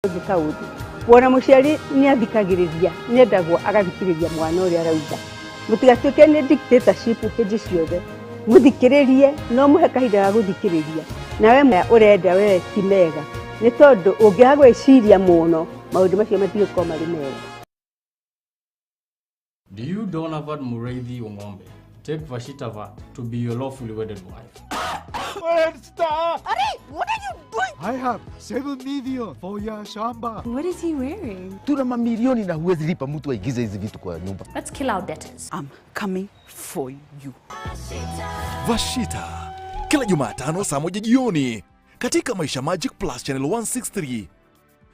Kaudi wona muciari ni athikagiriria ni endagwo agathikiriria mwana uri arauga mutigatuke ni dictatorship hiji ciothe muthikiririe no muhe kahinda ga guthikiriria nawe urenda we ti mega ni tondu ungihagwo iciria muno maundu macio matigiko mari mega. Do you Donavad Mureithi Ongombe take Vashitava to be your lawfully wedded wife? Stop! Ari, what are you doing? I have 7 million for your shamba. What is he wearing? Tuna mamilioni na huwezi lipa mtu aigize hizi vitu kwa nyumba. Let's kill our debtors. I'm coming for you. Vashita kila Jumatano saa 1 jioni katika Maisha Magic Plus channel 163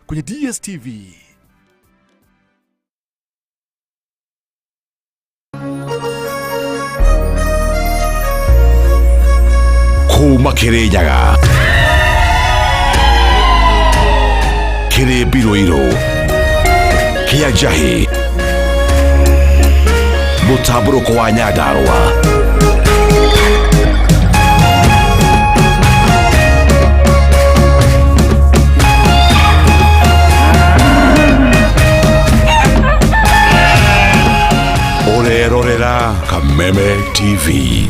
kwenye DSTV. Kuma Kirenyaga Kire Biroiro Kia Jahi Mutaburuko wa Nyandarua Orerorera Kameme TV.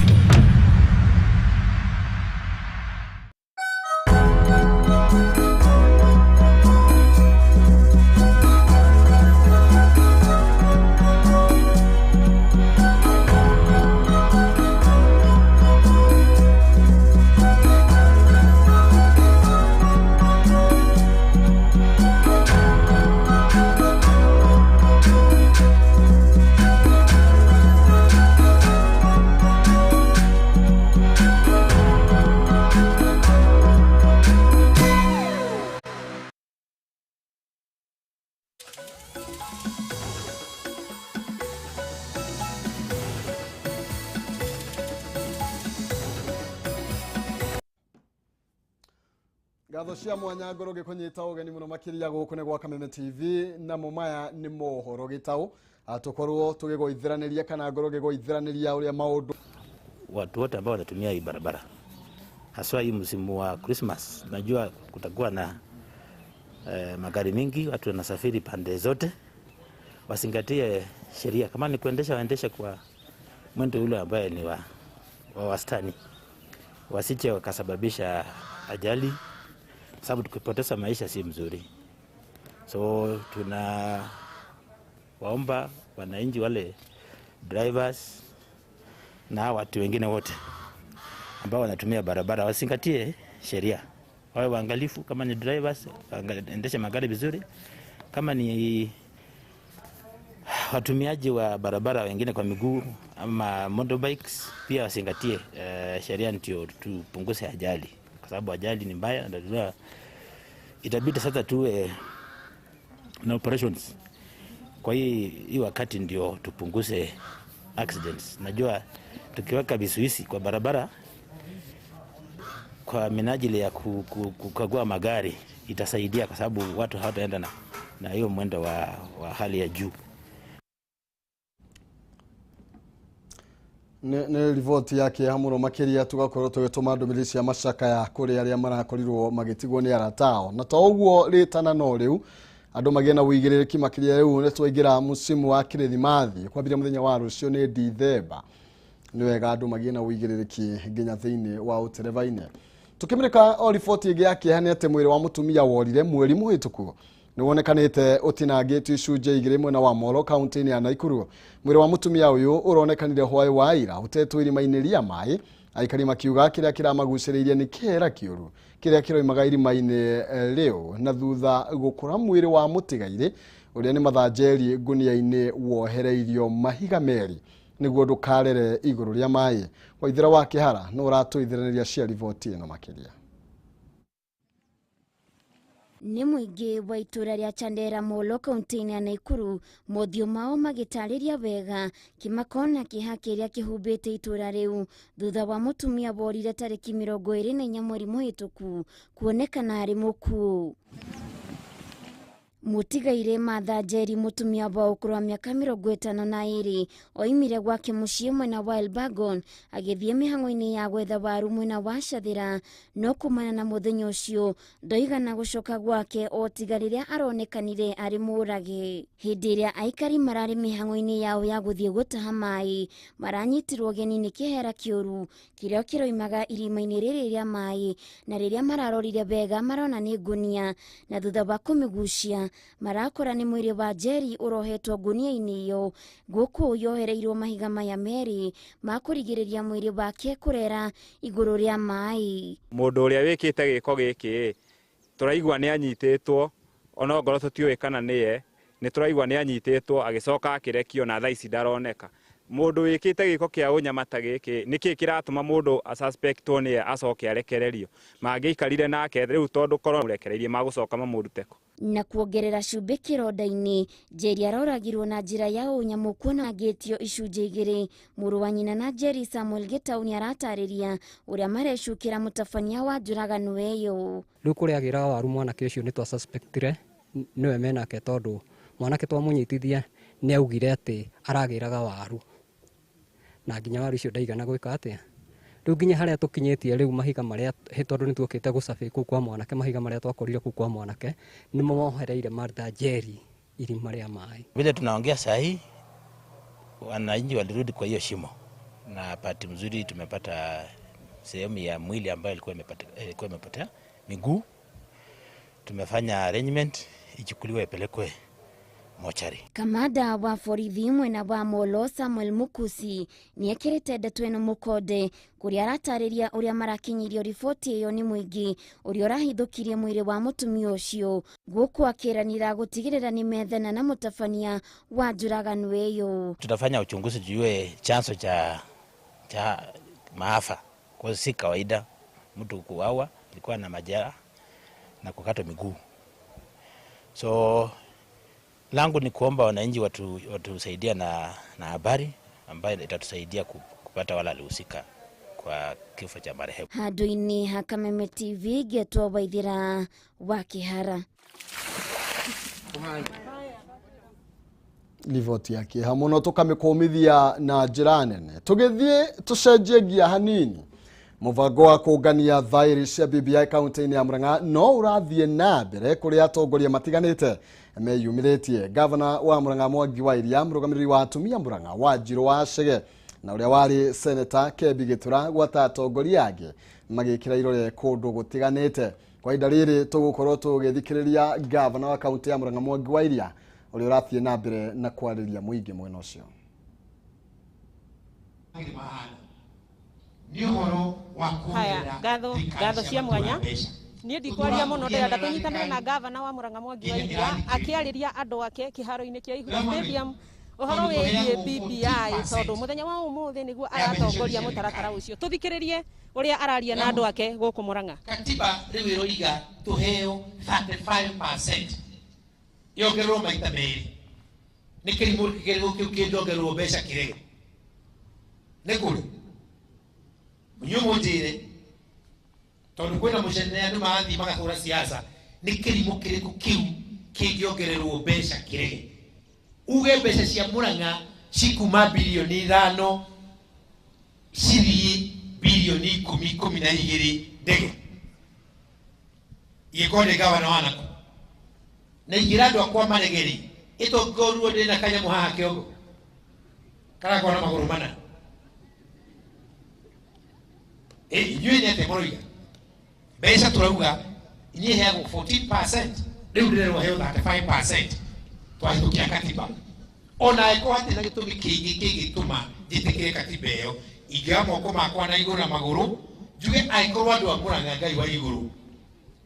Gatho cia mwanya ngoro gikunyita ugeni muno makiria guku ne gwa Kameme TV na mumaya ni Mohoro gitau atukorwo tugigoithiraniria kana ngoro gigoithiraniria uria maundu watu wote ambao wanatumia hii barabara haswa hii msimu wa Christmas. Najua kutakuwa na magari mingi, watu wanasafiri pande zote, wasingatie sheria. Kama ni kuendesha, waendeshe kwa mwendo ule ambaye ni wa wastani, wasiche wakasababisha ajali, sababu tukipoteza maisha si mzuri. So waomba wananchi wale drivers na watu wengine wote ambao wanatumia barabara wasingatie sheria, wawe waangalifu. Kama ni drivers, endeshe magari vizuri. Kama ni watumiaji wa barabara wengine kwa miguu ama motorbikes, pia wasingatie sheria, ndio tupunguze ajali, kwa sababu ajali ni mbaya. Ndio itabidi sasa tuwe na operations kwa hii wakati, ndio tupunguze accidents. Najua tukiweka vizuizi kwa barabara kwa minajili ya kukagua magari itasaidia, kwa sababu watu hawataenda na hiyo mwendo wa hali ya juu. ne rivoti yake hamuno makiria tugakorwo tugituma ndumiri cia macaka ya kuri aria marakorirwo magitigwo ni aratao na to uguo ritana no riu andu magena uigiririki makiria riu ne twaingira musimu wa kirithimathi kwambira muthenya wa rucio ni Dithemba. Ni wega andu magena uigiririki nginya thiini wa uterevaine. Tukimirika o rivoti igi yake hani ate mwiri wa mutumia worire mweri muhituku ni wonekanite utinangitwe icunje igire mwena wa Mohoro county ya Naikuru. Mwiri wa mutumia uyu uronekanire hwai wa ira utetwo irima-ini ria mai, aikari makiuga kiria kiramaguciririe ni kera kiuru kiria kiroimaga irima-ini riu na thutha gukura mwiri wa mutigaire uria ni mathanjeri ngunia-ini wohereirio mahiga meri niguo ndukarere iguru ria mai. Waithira wa Kihara no uratuithiraniria cia rivoti ino makiria. Ni muingi wa itura ria Chandera Mohoro county ya Naikuru mothio mao magitariria wega kimakona kihakiria kihumbite itura riu thutha wa mutumia borire tariki 24 mweri muhituku kuonekana ari muku. Mutigaire Martha Njeri mutumia wa ukuru wa miaka 52 oimire gwake muciĩ mwena wa Elbagon agithie mihango-ini ya gwetha waru mwena wa Shathira, no kumana na muthenya ucio ndoigana gucoka gwake o tiga riria aronekanire ari murage. Hindi iria aikari marari mihango-ini yao ya guthie gutaha mai maranyitirwo geni ni kihera kiuru kiria kiroimaga irima-ini riri ria mai, na riria mararorire bega marona ni ngunia, na thutha wa kumigucia marakora ni mwiri wa Njeri urohetwo ngunia-ini iyo, guku yohereirwo mahiga maya meri makurigiriria mwiri wake kurera iguru ria mai. Mundu uria wikite giko giki turaigwa ni anyititwo, ona ngoro tutiwe kana niye, ni turaigwa ni anyititwo agicoka akirekio na thaici ndaroneka. Mundu wikite giko kia unyamata giki niki kiratuma mundu a suspectwo ni acoke arekererio, mangiikarire nake riu tondu korwo murekereirie magucoka mamuruteko. Na kuongerera cumbi kironda-ini, Njeri aroragirwo na njira ya unyamu kuona agitio icunjĩ igĩrĩ. Mũrũ wa nyina na Njeri Samuel Gitauni aratariria uria marecukira mutabania wa njuragano iyo. Riu kuria agira waru mwanake ucio ni twa suspectire niwe menake tondu mwanake twamunyitithia ni augire ati aragiraga waru na nginya waru icio ndaigana gwika atia. Riu nginya haria tukinyitie riu mahiga maria tondu ni tuokite gucabi kuu kwa mwanake, mahiga maria twakorire kuu kwa mwanake ni mohereire Martha Njeri irima ria mai. Vile tunaongea sahi, wananchi walirudi kwa hiyo shimo, na bahati mzuri tumepata sehemu ya mwili ambayo ilikuwa imepotea miguu. Tumefanya arrangement ichukuliwe ipelekwe mochari. Kamanda wa borithi mwena wa Molo Samuel Mukusi ni ekirite ndeto ino mukode kuria aratariria uria marakinyirio riboti iyo ni muingi uria urahithukirie mwiri wa mutumia ucio, guku akiranira gutigirira ni methana na mutabania wa njuragano iyo. Tutafanya uchunguzi juu chanzo cha maafa, kwa si kawaida mtu kuuawa, ilikuwa na majeraha na kukatwa miguu. So langu ni kuomba wananchi watusaidia na habari ambayo itatusaidia kupata wala alihusika kwa kifo cha marehemu. Handu-ini ha Kameme TV Getwo Waithira wa Kihara. Livoti yake hamuno tukamĩkũmithia na njĩra nene. Tũgĩthiĩ tũcenjie gia hanini. Mũbango wa kũngania thaĩri cia BBI kaunti-inĩ ya Murang'a no ũrathiĩ na mbere kũrĩa atongoria matiganĩte meyumĩrĩtie. Gavana wa Murang'a Mwangi wa Iria, mũrũgamĩrĩri wa atumia Murang'a Wanjiru wa Chege na ũrĩa warĩ Senator Kebi Gĩtura gwata atongoria angĩ magĩkĩra irore kũndũ gũtiganĩte. Kwa ihinda rĩrĩ tũgũkorwo tũgĩthikĩrĩria gavana wa kaunti ya Murang'a Mwangi wa Iria ũrĩa ũrathiĩ na mbere na kwarĩria mũingĩ mwena ũcio. Haya, gatho cia mwanya niĩ ndikwaria mũno, ndĩrenda tũnyitanĩre na gavana wa Murang'a Mwangi wa Iria akĩarĩria andũ ake kĩharo-inĩ kĩa Ihura Stadium ũhoro wĩgiĩ BBI, tondũ mũthenya wa ũmũthĩ nĩguo aratongoria mũtaratara ũcio. Tũthikĩrĩrie ũrĩa araria na andũ ake gũkũ Murang'a. Katiba rĩu ĩroiga tũheo 35% yongererwo maita merĩ. Nĩ kĩrimũ kĩu kĩongererwo mbeca kĩrege nĩ kũrĩ nyumũnjĩre tondũ kwĩna mũcenania andũ marathiĩ magahũra siasa. Nĩ kĩrimũ kĩrĩkũ kĩu kĩngĩongererwo mbeca kĩrege? Uge mbeca cia Murang'a cikuma bilioni 5 cithiĩ bilioni 10-12 ndege. Igĩkorwo gavana wanako na ingĩra andũ akwa maregeri ĩtongoruo ndĩ na kanyamũ haha kĩongo kana kona magũrũ mana. Inyuĩ nĩ atĩ mũroiga mbeca tũrauga inyuĩ heagwo 14%, rĩu ndĩrerwo heo 35% twahĩtũkia katiba. Ona ĩkorwo hatirĩ na gĩtũmi kĩngĩ kĩngĩtũma njĩtĩkĩre katiba ĩyo, ingĩoya moko makwa na igũrũ na magũrũ njuge angĩkorwo andũ a Murang'a Ngai wa igũrũ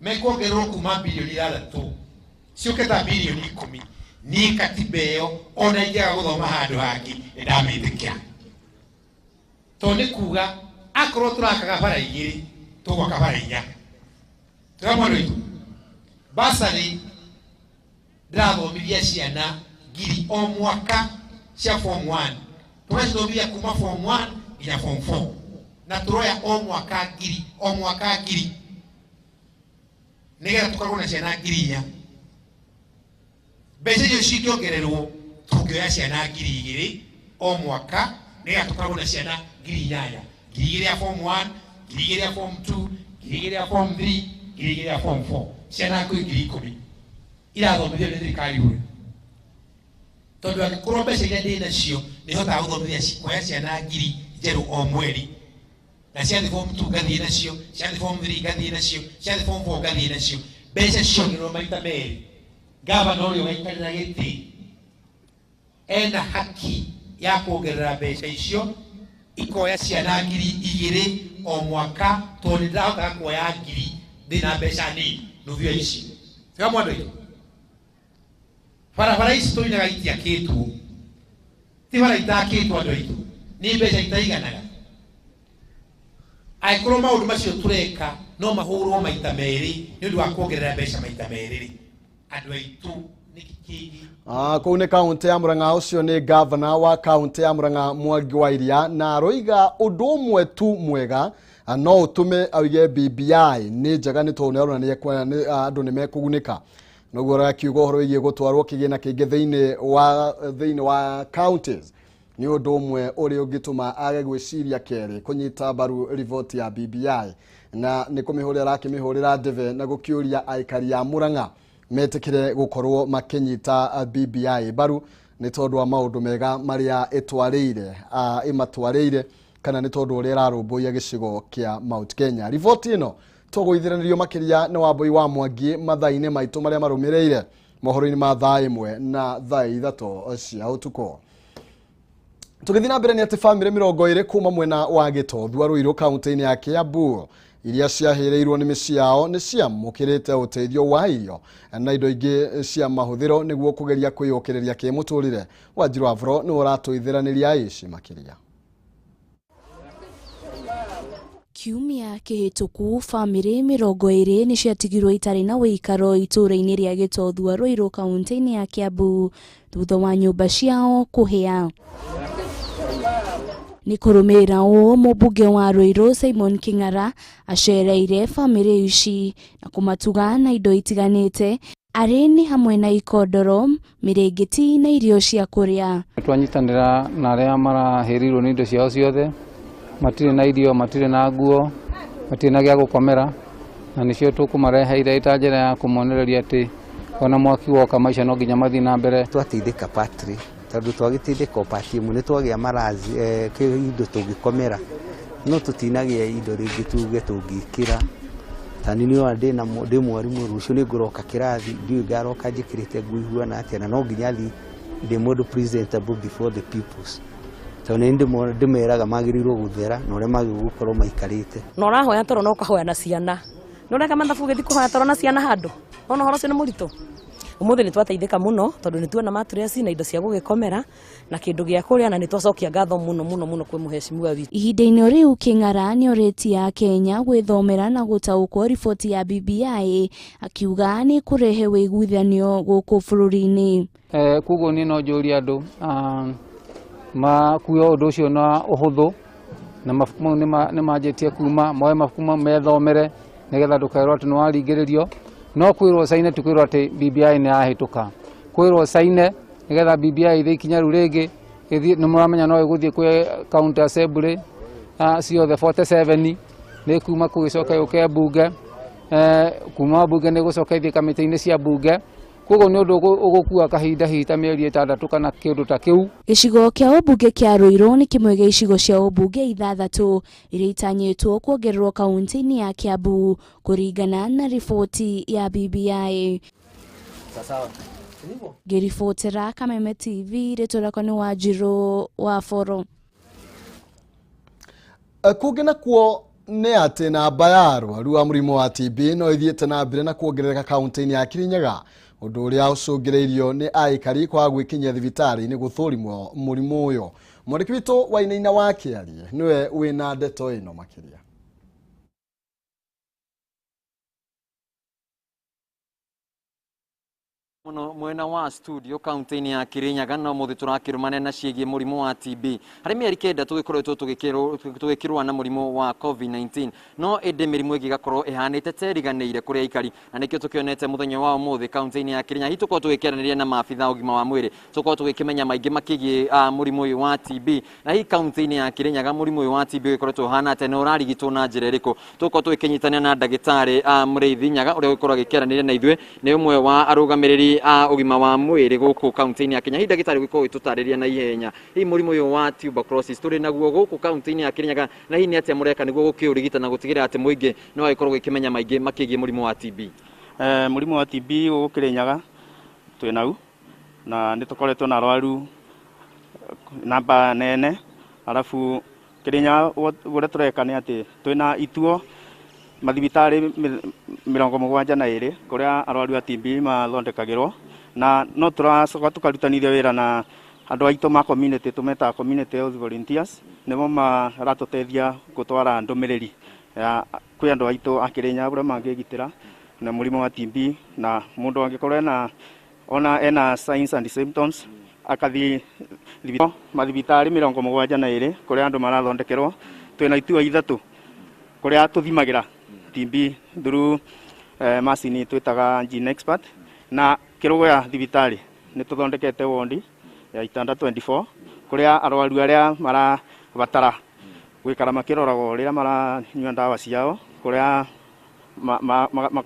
mekwongererwo kuma bilioni 6 ciũke ta bilioni 10, niĩ katiba ĩyo ona ingĩaga gũthoma handũ hangĩ nĩndamĩtĩkia. Tondũ nĩ kuga akorwo tũrakaga bara 2 tũgwaka bara 4. Tũramwana witũ basarĩ ndĩrathomithia ciana 1000 o mwaka cia form 1. Tũgacithomithia kuma form 1 nginya form 4 na tũroya o mwaka 1000 nĩgetha tũkorwo na ciana 4,000. mbeca icio cingĩongererwo tũngĩoya ciana 2,000 o mwaka nĩgetha tũkorwo na ciana 8,000, 2,000 ya form 1, 2,000 ya form 2, 2,000 ya form 3, 2,000 ya form 4, ciana 10,000 irathomithio nĩ thirikari ũyũ. Tondũ angĩkorwo mbeca iria ndĩ nacio nĩhotaga gũthomithia kuoya ciana 1,000 njerũ o mweri, na ciathiĩ form 2 ngathiĩ nacio, ciathiĩ form 3 ngathiĩ nacio, ciathiĩ form 4 ngathiĩ nacio, mbeca ciongererwo maita merĩ. Gavana ũrĩa waikarĩra gĩtĩ ena haki ya kuongerera mbeca icio ikoya ciana 2,000 o mwaka, tondũ nĩndĩrahotaga kuoya 1,000 ndĩna mbeca nini nuthu ya icio. Tiga mwandu aitũ, barabara ici tũinaga itiakĩtwo, ti bara itakĩtwo andũ aitũ, nĩ mbeca itaiganaga. Angĩkorwo maũndũ macio tũreka no mahũrwo maita merĩ nĩ ũndũ wa kuongerera mbeca maita merĩ, andũ aitũ nĩ kĩkĩgi. Kũu nĩ kaunti ya Murang'a, ũcio nĩ gavana wa kaunti ya Murang'a Mwangi wa Iria, na aroiga ũndũ ũmwe tu mwega no ũtũme auge BBI nĩ njega nĩ tondũ nĩaronania andũ nĩ mekũgunĩka. Noguo arakiuga ũhoro wĩgiĩ gũtwarwo kĩgĩna kĩngĩ thĩinĩ wa counties nĩ ũndũ ũmwe ũrĩa ũngĩtũma age gwĩciria kerĩ kũnyita mbaru riboti ya BBI, na nĩ kũmĩhũrĩra arakĩmĩhũrĩra ndebe na gũkĩũria aikari a Murang'a metĩkĩre gũkorwo makĩnyita BBI mbaru nĩ tondũ wa maũndũ mega marĩa ĩmatwarĩire kana nĩ tondũ ũrĩa ĩrarũmbũiya gĩcigo kĩa Mount Kenya. Riboti ĩno tũgũithĩranĩrio makĩria nĩ Wambui wa Mwangi mathaa-inĩ maitũ marĩa marũmĩrĩire mohoro-inĩ ma thaa 1 na thaa 3 cia ũtukũ. Tũgĩthiĩ na mbere nĩ atĩ bamĩrĩ 20 kuma mwena wa Gĩtothu Ruiru kaunti-inĩ ya Kiambu iria ciahĩrĩirwo nĩ mĩciĩ yao nĩ ciamũkĩrĩte ũteithio wa irio na indo ingĩ cia mahũthĩro nĩguo kũgeria kwĩyũkĩrĩria kĩmũtũrĩre. Wanjiru Afro nĩ ũratũithĩranĩria ici makĩria. Kiumia kĩhĩtũku bamĩrĩ 20 nĩ ciatigirwo itarĩ na wĩikaro itũũra-inĩ rĩa Gĩtothu Ruiru kaunti-inĩ ya Kiambu thutha wa nyũmba ciao kũhĩa. Nĩ kũrũmĩrĩra ũũ mũmbunge wa Ruiru Simon King'ara acereire bamĩrĩ ici na kũmatuga na indo itiganĩte arĩ nĩ hamwe na ikondoro, mĩrĩngĩti na irio cia kũrĩa. Twanyitanĩra na arĩa marahĩrĩirwo nĩ indo ciao ciothe, matirĩ na irio, matirĩ na nguo, matirĩ na gĩa gũkomera, na nĩcio tũkũmareheire ita njĩra ya kũmonereria atĩ ona mwaki woka maica no nginya mathiĩ na mbere. Twateithĩka patri tondũ twagĩteithĩka pati ĩmwe nĩ twagĩa marazi indo tũngĩkomera, no tũtinagĩa indo rĩngĩ tuge tũngĩkĩra. Tani nĩ ndĩ mwarimũ rũciũ nĩ ngũroka kĩrathi, ndiũĩ ngaroka njĩkĩrĩte nguo ihuana atĩa, na no nginya thiĩ ndĩ mũndũ presentable before the peoples. Tondũ ndĩmeraga magĩrĩirwo gũthera na ũrĩa magĩrĩirwo gũkorwo maikarĩte. Na ũrahoya toro no ũkahoya na ciana. Nĩ ũreka mathabu gĩthiĩ kũhoya toro na ciana handũ. Ona ũhoro ũcio nĩ mũritũ. Ũmũthĩ nĩ twateithĩka mũno tondũ nĩ tuona maturesi na indo cia gũgĩkomera na kĩndũ gĩa kũrĩa, na nĩ twacokia ngatho mũno kwĩ mũhecimiwa witũ. Ihinda-inĩ rĩu King'ara nĩ orĩtie Kenya gwĩthomera na gũtaũkwo riboti ya BBI, akiuga nĩ kũrehe wĩiguithanio gũkũ bũrũri-inĩ. Koguo niĩ no njũrie andũ makuoya ũndũ ũcio na ũhũthũ, na mabuku mau nĩ manjĩtie kuma moe mabuku mau methomere nĩgetha ndũkerwo atĩ nĩ waringĩrĩrio. No kwĩrwo caine tu kwĩrwo atĩ BBI nĩ yahĩtũka, kwĩrwo caine nĩgetha BBI ĩthĩ ikinya rĩu rĩngĩ nĩ mũramenya no ĩgũthiĩ kwĩ county assembly ciothe 47 nĩ kuma gũgĩcoka yũke mbunge, kuma mbunge nĩ gũcoka ĩthiĩ kamĩtĩ-inĩ cia mbunge. Koguo nĩ ũndũ ũgũkua kahinda hita mĩeri 6 kana kĩndũ ta kĩu. Gĩcigo kĩa ũmbunge kĩa Ruiru nĩ kĩmwe gĩa icigo cia ũmbunge 6 iria itanyĩtwo kuongererwo kaunti-inĩ ya Kiambu kũringana na riboti ya BBI. Ngĩribotera Kameme TV, rĩtwa rĩakwa nĩ Wanjiru wa Foro. Kũngĩ nakuo nĩ atĩ namba ya arwaru a mũrimũ wa TB no ĩthiĩte na mbere na kuongerereka kaunti-inĩ ya Kirinyaga, ũndũ ũrĩa ũcũngĩrĩirio nĩ aikari kwaga gwĩkinyia thibitarĩ-inĩ gũthũrimwo mũrimũ ũyũ. Mwandĩki witũ Maina wa Kĩarie nĩwe wĩna ndeto ĩno makĩria. Mwena wa studio kaunti-ini ya Kirinyaga no muthi turakirumane na ciĩgiĩ mũrimũ wa TB harĩ mĩeri kenda tũgĩkoretwo tũgĩkĩrũa na mũrimũ wa COVID-19 no ĩndĩ mĩrimũ ĩngĩ gakorwo ĩhanĩte teriganĩire kũrĩ aikari na nĩkĩo tũkĩonete mũthenya wa ũmũthĩ kaunti-ini ya Kirinyaga hihi tũkorwo tũgĩkĩaranĩria na maabitha ũgima wa mwĩrĩ tũkorwo tũgĩkĩmenya maingĩ makĩgiĩ mũrimũ ũyũ wa TB na hihi kaunti-ini ya Kirinyaga mũrimũ ũyũ wa TB ũgĩkoretwo ũhana atĩa na ũrarigitwo na njĩra ĩrĩkũ tũkorwo tũgĩkĩnyitania na ndagĩtarĩ Mũrĩithi Nyaga ũrĩa ũgĩkorwo agĩkĩaranĩria na ithuĩ nĩ ũmwe wa arũgamĩrĩri ũgima wa mwĩrĩ gũkũ kaunti-ini ya Kenya. Hihi ndagĩtarĩ gũkorwo gĩtũtarĩria na ihenya hihi mũrimũ ũyũ wa tuberculosis tũrĩ naguo gũkũ kaunti-ini ya Kirinyaga na hihi nĩ atĩa mũreka nĩguo gũkĩũrigita na gũtigĩrĩra atĩ mũingĩ no agĩkorwo gĩkĩmenya maingĩ makĩgiĩ mũrimũ wa TB? Mũrimũ wa TB gũkũ Kirinyaga twĩ nau na nĩ tũkoretwo na arwaru namba nene, arabu Kirinyaga ũrĩa tũreka nĩ atĩ twĩna ituo mathibitarĩ 72 kũrĩa arwaru a TB mathondekagĩrwo na no tũracoka tũkarutanithia wĩra na andũ aitũ ma community tũmeta community health volunteers nĩmo maratũteithia gũtwara ndũmĩrĩri kwĩ andũ aitũ a Kirinyaga ũrĩa mangĩgitĩra na mũrimũ wa TB na mũndũ angĩkorwo ena signs and symptoms akathi mathibitarĩ 72 kũrĩa andũ marathondekerwo. Twĩna ituo ithatũ kũrĩa tũthimagĩra TB through macini twĩtaga gene expert na kĩrũgo ya thibitarĩ nĩ tũthondekete wondi ya itanda 24 kũrĩa arwaru arĩa marabatara gwĩkara makĩroragwo rĩrĩa maranyua ndawa ciao kũrĩa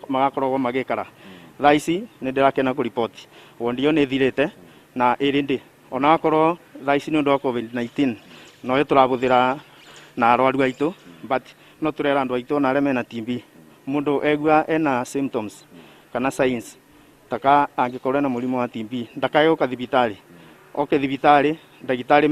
magakoragwo magĩkara. Thaa ici nĩ ndĩrakena kũripoti wondi ĩyo nĩ ĩthirĩte na ĩrĩ ona akorwo thaa ici nĩ ũndũ wa COVID-19 no tũrabũthĩra na arwaru aitũ but no tũrera andũ aitũ na arĩa mena TB mũndũ egua ena symptoms kana signs taka angĩkorwo na mũrimũ wa TB ndakae gũka thibitarĩ oke thibitarĩ ndagĩtarĩ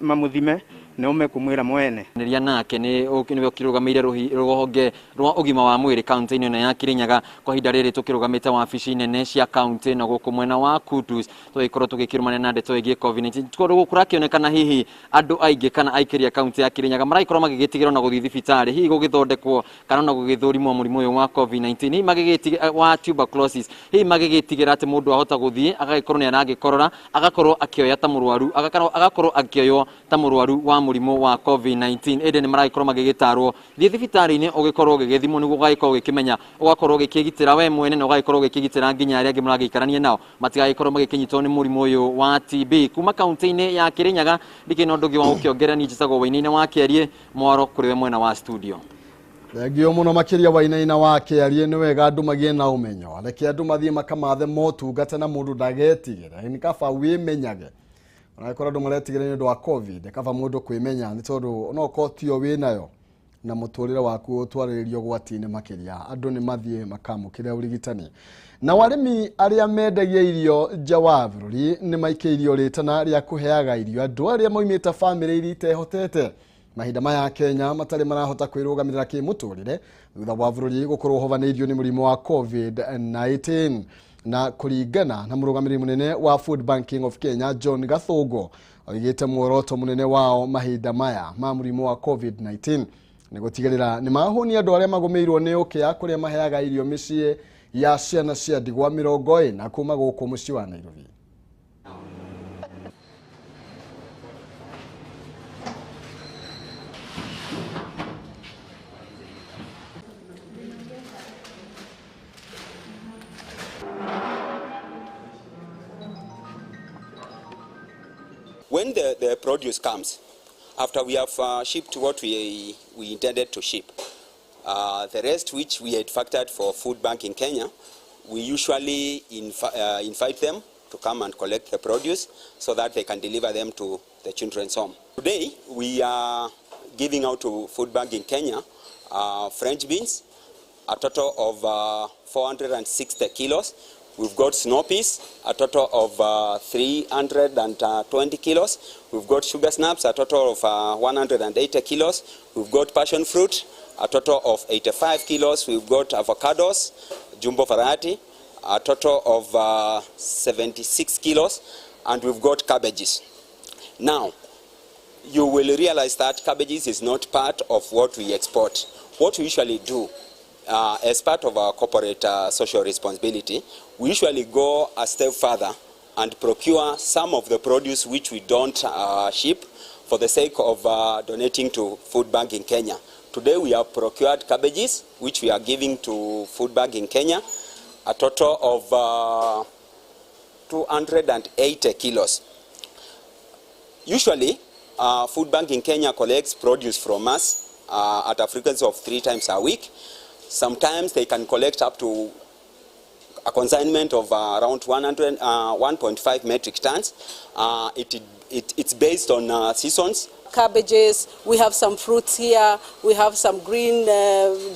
mamũthime nĩ ũmekumwĩra mwene nĩria nake nĩ ũkĩrũgamĩire rũhonge rwa ũgima wa mwĩrĩ kaunti-inĩ ĩno ya Kirinyaga kwa ihinda rĩrĩ tũkĩrũgamĩte wabici nene cia kaunti na gũkũ mwena wa Kudus tũgĩkorwo tũgĩkĩrũmania na ndeto ĩgiĩ COVID-19 kũrakĩonekana hihi andũ aingĩ kana aikĩria kaunti ya Kirinyaga maragĩkorwo magĩgĩtigĩrwo na gũthiĩ thibitarĩ hihi gũgĩthondekwo kana na gũgĩthũrimwo mũrimũ ũyũ wa COVID-19 hihi magĩgĩtigĩra wa tuberculosis hihi magĩgĩtigĩra atĩ mũndũ ahota gũthiĩ agagĩkorwo nĩ aragĩkorora agakorwo akĩoya ta mũrwaru agakorwo akĩoywo ta mũrwaru wa mũrimũ wa COVID-19 ĩndĩ nĩ maragĩkorwo magĩgĩtarwo thiĩ thibitarĩ-inĩ ũgĩkorwo ũgĩgĩthimwo nĩguo ũgagĩkorwo ũgĩkĩmenya ũgakorwo ũgĩkĩgitĩra we mwene na ũgagĩkorwo ũgĩkĩgitĩra nginya arĩa angĩ mũragĩikarania nao matigagĩkorwo magĩkĩnyitwo nĩ mũrimũ ũyũ wa TB. Kuma kaunti-inĩ ya Kirinyaga ndikĩna ũndũ ũngĩ wa gũkĩongerera niĩ njĩtagwo Wainaina wa Kĩarie Mohoro kũrĩ we mwena wa studio. Thengio mũno makĩria Wainaina wa Kĩarie nĩ wega andũ magĩe na ũmenyo reke andũ mathiĩ makamathe motungata na mũndũ ndagetigĩre nĩ kaba wĩmenyage onakora andũ maretigĩra nĩ ũndũ wa COVID kaba mũndũ kwĩmenya nĩ tondũ no kotio wĩnayo na mũtũrĩre waku ũtwarĩrĩrio gwati-inĩ makĩria andũ nĩ mathiĩ makamũkĩre ũrigitani. Na arĩmi arĩa mendagia irio nja wa bũrũri nĩ maikĩirio rĩtana rĩa kũheaga irio andũ arĩa moimĩte bamĩrĩ iria itehotete mahinda maya Kenya matarĩ marahota kwĩrũgamĩrĩra kĩmũtũrĩre thutha wa bũrũri gũkorwo ũhobanĩirio nĩ mũrimũ wa COVID-19 na kũringana na mũrũgamĩrĩri mũnene wa Food Banking of Kenya John Gathũngo oigĩte muoroto mũnene wao mahinda maya ma mũrimũ wa COVID-19 nĩ gũtigĩrĩra nĩ mahũnia andũ arĩa magũmĩirwo nĩ ũkĩa kũrĩa maheaga irio mĩciĩ ya ciana cia ndigwa 40 kuma gũkũ mũciĩ wa Nairobi. When the produce comes, after we have shipped what we intended to ship, the rest which we had factored for Food Bank in Kenya, we usually invite them to come and collect the produce so that they can deliver them to the children's home. Today, we are giving out to Food Bank in Kenya French beans, a total of 460 kilos. We've got snow peas, a total of 320 kilos. We've got sugar snaps, a total of 180 kilos. We've got passion fruit, a total of 85 kilos. We've got avocados, jumbo variety, a total of 76 kilos. And we've got cabbages. Now, you will realize that cabbages is not part of what we export. What we usually do, as part of our corporate social responsibility, we usually go a step further and procure some of the produce which we don't ship for the sake of donating to Food Bank in Kenya. Today we have procured cabbages, which we are giving to Food Bank in Kenya, a total of 280 kilos. Usually, Food Bank in Kenya collects produce from us at a frequency of 3 times a week. Sometimes they can collect up to a consignment of around 1.5 metric tons. It's based on seasons. Cabbages, we have some fruits here, we have some green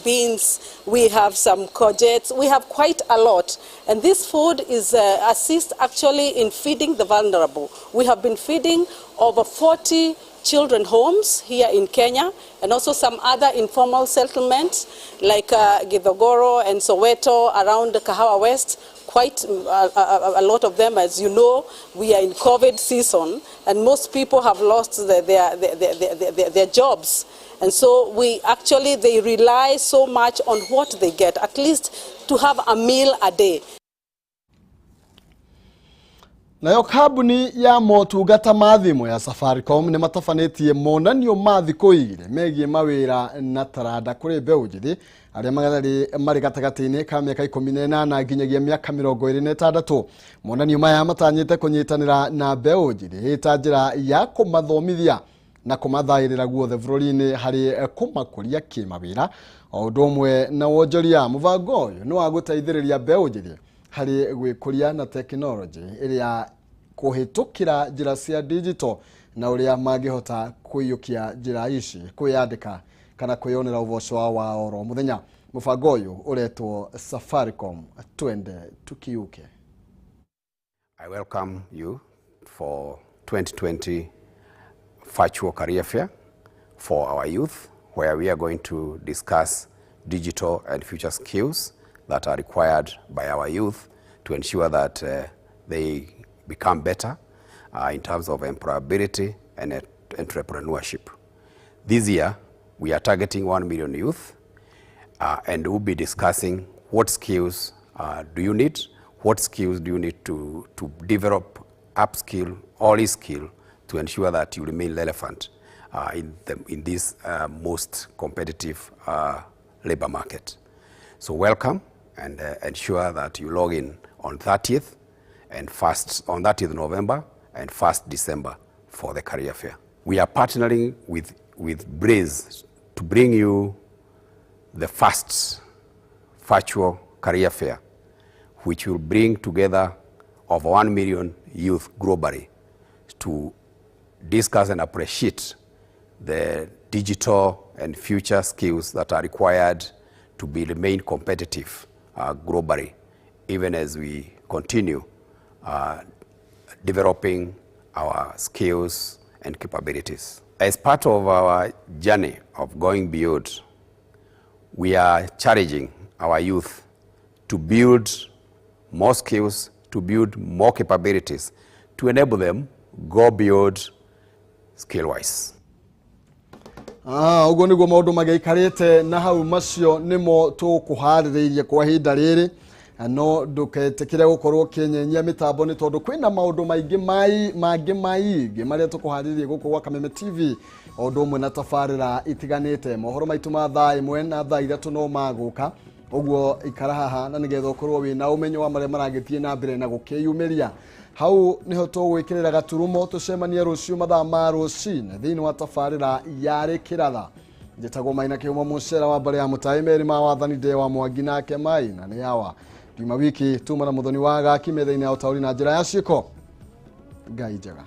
beans, we have some courgettes, we have quite a lot. And this food is assist actually in feeding the vulnerable. We have been feeding over 40 children homes here in Kenya, and also some other informal settlements like Githogoro and Soweto around Kahawa West. Quite a lot of them, as you know, we are in COVID season, and most people have lost their jobs. And so they rely so much on what they get, at least to have a meal a day. Nayo kabuni ya motungata mathimo ya Safaricom ni matafanetie monanio mathi kuigire megie mawira na taranda kuri mbeũ njithi aria mari gatagati-ini ka miaka 18 nginyagia miaka 26. Monanio maya matanyite kunyitanira na mbeũ njithi ita njira ya kumathomithia na kumathairira guothe bururi-ini hari kumakuria kimawira o undu umwe na wonjoria. Mubango uyu ni wa guteithiriria mbeũ njithi hari gwikuria na teknology iria kuhitukira njira cia digital na uria mangihota kuiyukia njira ici kuyandika kana kwiyonera uboco wa oro muthenya. Mubango uyu uretwo Safaricom twende tukiuke. I welcome you for 2020 virtual career fair for our youth, where we are going to discuss digital and future skills that are required by our youth to ensure that they become better in terms of employability and entrepreneurship. This year, we are targeting 1 million youth, and we'll be discussing what skills do you need, what skills do you need to develop, upskill, or reskill to ensure that you remain relevant in this most competitive labor market. So welcome, and ensure that you log in on 30th and on 30th November and 1st December for the career fair. We are partnering with Breeze to bring you the first virtual career fair, which will bring together over 1 million youth globally to discuss and appreciate the digital and future skills that are required to remain competitive globally, even as we continue developing our skills and capabilities. As part of our journey of going beyond, we are challenging our youth to build more skills, to build more capabilities, to enable them go beyond skill-wise. Ugo niguo maundu mageikarite na hau macio nimo tukuhaririirie kwa hinda riri, no nduketekire gukorwo kinyenyia mitambo ni tondu kwina maundu maingi maigi maria tukuhaririirie guku gwa Kameme TV o undu umwe na tafarira itiganite. Mohoro maitu ma thaa imwe na thaa 3 no maguka, uguo ikara haha na nigetha ukorwo wina umenyo wa maria maragithie na mbere na gukiyumiria. Hau niho tugwikirira gaturumo tucemania ruciu mathaa ma rucine thiini wa tafarira yari kiratha. Njitagwo Maina Kihumo mucera wa mbere ya mutaimeri ma wathani de wa Mwangi nake Maina ni yawa Juma wiki tuma na muthoni wa gaki metha-ini ya utauri na njira ya ciiko. Ngai njega.